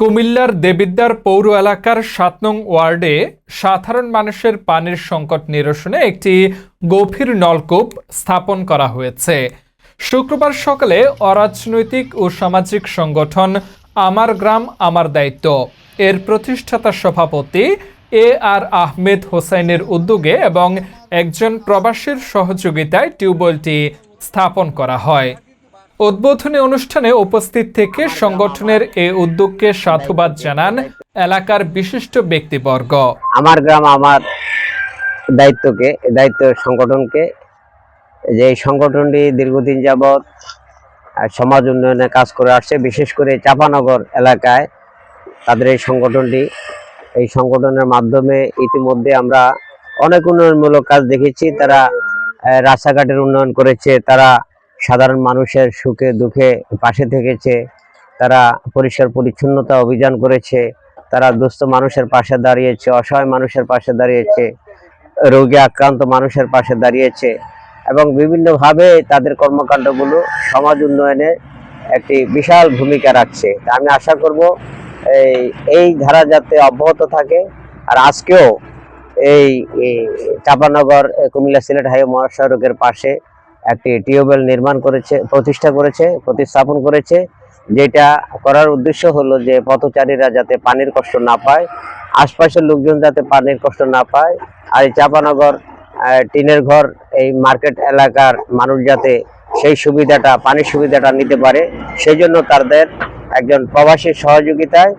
কুমিল্লার দেবিদ্বার পৌর এলাকার ৭ নং ওয়ার্ডে সাধারণ মানুষের পানির সংকট নিরসনে একটি গভীর নলকূপ স্থাপন করা হয়েছে। শুক্রবার সকালে অরাজনৈতিক ও সামাজিক সংগঠন আমার গ্রাম আমার দায়িত্ব এর প্রতিষ্ঠাতা সভাপতি AR আহমেদ হোসাইনের উদ্যোগে এবং একজন প্রবাসীর সহযোগিতায় টিউবওয়েলটি স্থাপন করা হয়। উদ্বোধনী অনুষ্ঠানে উপস্থিত থেকে সংগঠনের এই উদ্যোগকে সাধুবাদ জানান এলাকার বিশিষ্ট ব্যক্তিবর্গ। আমার গ্রাম আমার দায়িত্ব সংগঠনকে, যে এই সংগঠনটি দীর্ঘদিন যাবৎ সমাজ উন্নয়নে কাজ করে আসছে, বিশেষ করে চাঁপানগর এলাকায় তাদের এই সংগঠনের মাধ্যমে ইতিমধ্যে আমরা অনেক উন্নয়নমূলক কাজ দেখেছি। তারা রাস্তাঘাটের উন্নয়ন করেছে, তারা সাধারণ মানুষের সুখে দুঃখে পাশে থেকেছে, তারা পরিষ্কার পরিচ্ছন্নতা অভিযান করেছে, তারা দুস্থ মানুষের পাশে দাঁড়িয়েছে, অসহায় মানুষের পাশে দাঁড়িয়েছে, রোগে আক্রান্ত মানুষের পাশে দাঁড়িয়েছে এবং বিভিন্নভাবে তাদের কর্মকাণ্ডগুলো সমাজ উন্নয়নে একটি বিশাল ভূমিকা রাখছে। আমি আশা করব এই ধারা যাতে অব্যাহত থাকে। আর আজকেও এই চাঁপানগর কুমিল্লা সিলেট হাইওয়ে মহাসড়কের পাশে একটি টিউবওয়েল প্রতিস্থাপন করেছে, যেটা করার উদ্দেশ্য হলো যে পথচারীরা যাতে পানির কষ্ট না পায়, আশপাশের লোকজন যাতে পানির কষ্ট না পায়, আর এই চাঁপানগর টিনের ঘর এই মার্কেট এলাকার মানুষ যাতে সেই পানির সুবিধাটা নিতে পারে, সেই জন্য তাদের একজন প্রবাসীর সহযোগিতায়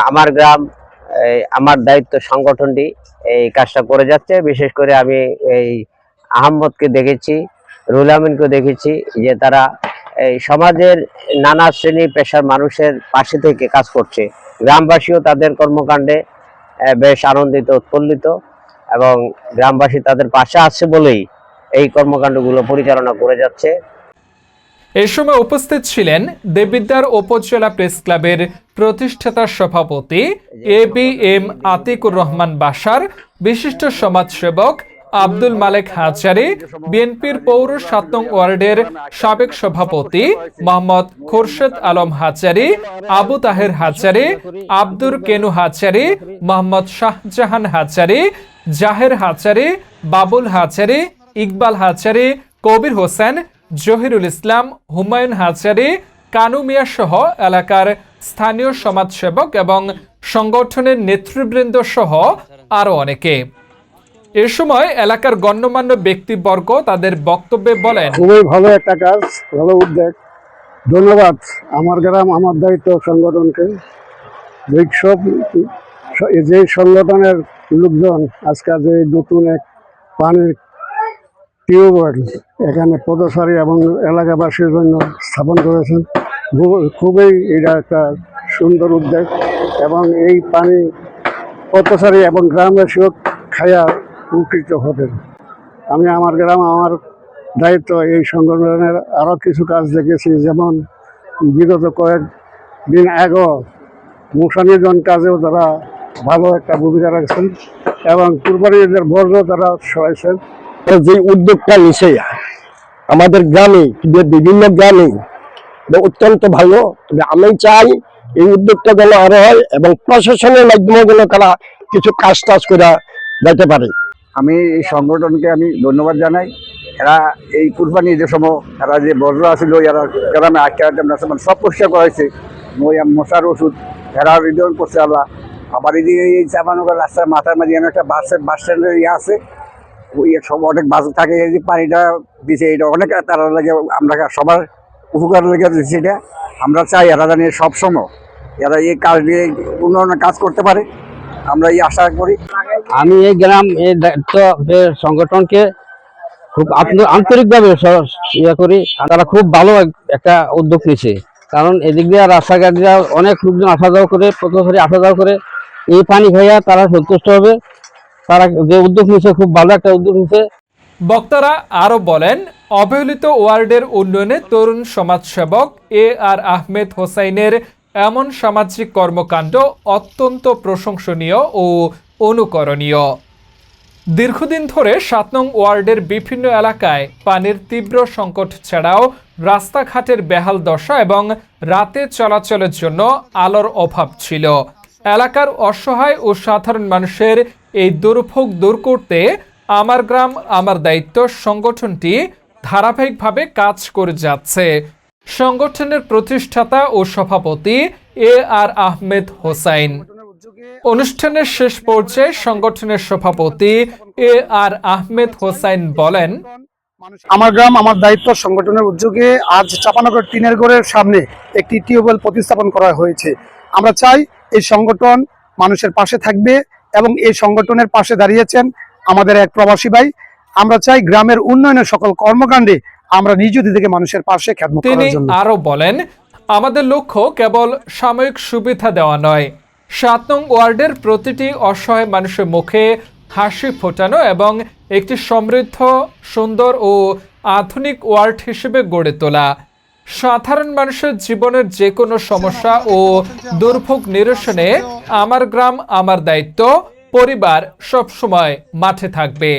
আমার গ্রাম আমার দায়িত্ব সংগঠনটি এই কাজটা করে যাচ্ছে। বিশেষ করে আমি এই আহমদকে দেখেছি, রুহুল আমিনকে দেখেছি যে তারা এই সমাজের নানা শ্রেণী পেশার মানুষের পাশে থেকে কাজ করছে। গ্রামবাসীও তাদের কর্মকাণ্ডে বেশ আনন্দিত, উৎফুল্লিত এবং গ্রামবাসী তাদের পাশে আছে বলেই এই কর্মকাণ্ডগুলো পরিচালনা করে যাচ্ছে। এই সময় উপস্থিত ছিলেন দেবিদ্বার উপজেলা প্রেস ক্লাবের প্রতিষ্ঠাতা সভাপতি ABM আতিকুর রহমান বাশার, বিশিষ্ট সমাজসেবক আব্দুল মালেক হাজারি, বিএনপির পৌর ৭ নং ওয়ার্ডের সাবেক সভাপতি মোহাম্মদ খোরশেদ আলম হাজারি, আবু তাহের হাজারি, আব্দুর কেনু হাজারি, মোহাম্মদ শাহজাহান হাজারি, জাহের হাজারি, বাবুল হাজারি, ইকবাল হাজারি, কবির হোসেন, জহিরুল ইসলাম, হুমায়ুন হাজারি, কানু মিয়া সহ এলাকার স্থানীয় সমাজসেবক এবং সংগঠনের নেতৃবৃন্দ সহ আরো অনেকে। এ সময় এলাকার গণ্যমান্য ব্যক্তিবর্গ তাদের বক্তব্যে বলেন, খুবই ভালো একটা কাজ, ভালো উদ্যোগ। ধন্যবাদ আমার গ্রাম আমার দায়িত্ব সংগঠনকে। যে সংগঠনের লোকজন আজকে যে নতুন এক পানির টিউবওয়েল এখানে পথচারী এবং এলাকাবাসীর জন্য স্থাপন করেছেন, খুবই এটা একটা সুন্দর উদ্যোগ এবং এই পানি পথচারী এবং গ্রামবাসীও খায়া উপকৃত হবেন। আমি আমার গ্রাম আমার দায়িত্ব এই সংগঠনের আরও কিছু কাজ দেখেছি, যেমন বিগত কয়েকদিন আগেও মশানিজন কাজেও তারা ভালো একটা ভূমিকা রাখছেন এবং কুরবানিদের বর্জ্য তারা সরাইছেন। যে উদ্যোগটা নিছে আমাদের গ্রামে, বিভিন্ন গ্রামে অত্যন্ত ভালো। তবে আমি চাই এই উদ্যোগটা যেন আরো হয় এবং প্রশাসনের মাধ্যমে যেন তারা কিছু কাজ করে যেতে পারে। আমি এই সংগঠনকে আমি ধন্যবাদ জানাই। এরা এই কুরবানি যে সময় এরা যে বর্জ্য আসছিল এরা গ্রামে সব পরিষ্কার করা হয়েছে, মশার ওষুধ এরা রিটার্ন করছে। আবার এদিকে এই চাঁপানগর রাস্তার মাথার মাঝে একটা বাস স্ট্যান্ডের আছে, ওই সব অনেক বাস থাকে, এই যে পানিটা দিচ্ছে এটা অনেক তারা লাগে, আমরা সবার উপকার লেগে দিচ্ছি। এটা আমরা চাই এরা জানি সবসময় এরা এই কাজ নিয়ে উন্নয়নের কাজ করতে পারে, আমরা এই আশা করি। আমি এই গ্রাম এই দায়িত্ব সংগঠনকে খুব আন্তরিকভাবে ইয়ে করি। তারা খুব ভালো একটা উদ্যোগ নিয়েছে, কারণ এদিক দিয়ে রাস্তাঘাট দিয়ে অনেক লোকজন আসা যাওয়া করে, পথচারী আসা যাওয়া করে, এই পানি খাইয়া তারা সন্তুষ্ট হবে। তারা যে উদ্যোগ নিয়েছে খুব ভালো একটা উদ্যোগ নিয়েছে। বক্তারা আরো বলেন, অবহেলিত ওয়ার্ডের উন্নয়নে তরুণ সমাজসেবক AR আহমেদ হোসাইনের এমন সামাজিক কর্মকাণ্ড অত্যন্ত প্রশংসনীয় ও অনুকরণীয়। দীর্ঘদিন ধরে 7 নং ওয়ার্ডের বিভিন্ন এলাকায় পানির তীব্র সংকট ছাড়াও রাস্তাঘাটের বেহাল দশা এবং রাতে চলাচলের জন্য আলোর অভাব ছিল। এলাকার অসহায় ও সাধারণ মানুষের এই দুর্ভোগ দূর করতে আমার গ্রাম আমার দায়িত্ব সংগঠনটি ধারাবাহিকভাবে কাজ করে যাচ্ছে। সংগঠনের প্রতিষ্ঠাতা ও সভাপতি AR আহমেদ হোসাইন। অনুষ্ঠানের শেষ পর্যায়ে সংগঠনের সভাপতি AR আহমেদ হোসাইন বলেন, আমার গ্রাম আমার দায়িত্ব সংগঠনের উদ্যোগে আজ চাপানগর টিনের গড়ের সামনে একটি টিউবওয়েল প্রতিস্থাপন করা হয়েছে। আমরা চাই এই সংগঠন মানুষের পাশে থাকবে এবং এই সংগঠনের পাশে দাঁড়িয়েছেন আমাদের এক প্রবাসী ভাই। আমরা চাই গ্রামের উন্নয়নের সকল কর্মকাণ্ডে আমরা নিজ থেকে মানুষের পাশে খেদমত তিনি করার জন্য। আরো বলেন, আমাদের লক্ষ্য কেবল সাময়িক সুবিধা দেওয়া নয়, 7 নং ওয়ার্ডের প্রতিটি অসহায় মানুষের মুখে হাসি ফোটানো এবং একটি সমৃদ্ধ, সুন্দর ও আধুনিক ওয়ার্ড হিসেবে গড়ে তোলা। সাধারণ মানুষের জীবনের যে কোনো সমস্যা ও দুর্ভোগ নিরসনে আমার গ্রাম আমার দায়িত্ব পরিবার সবসময় মাঠে থাকবে।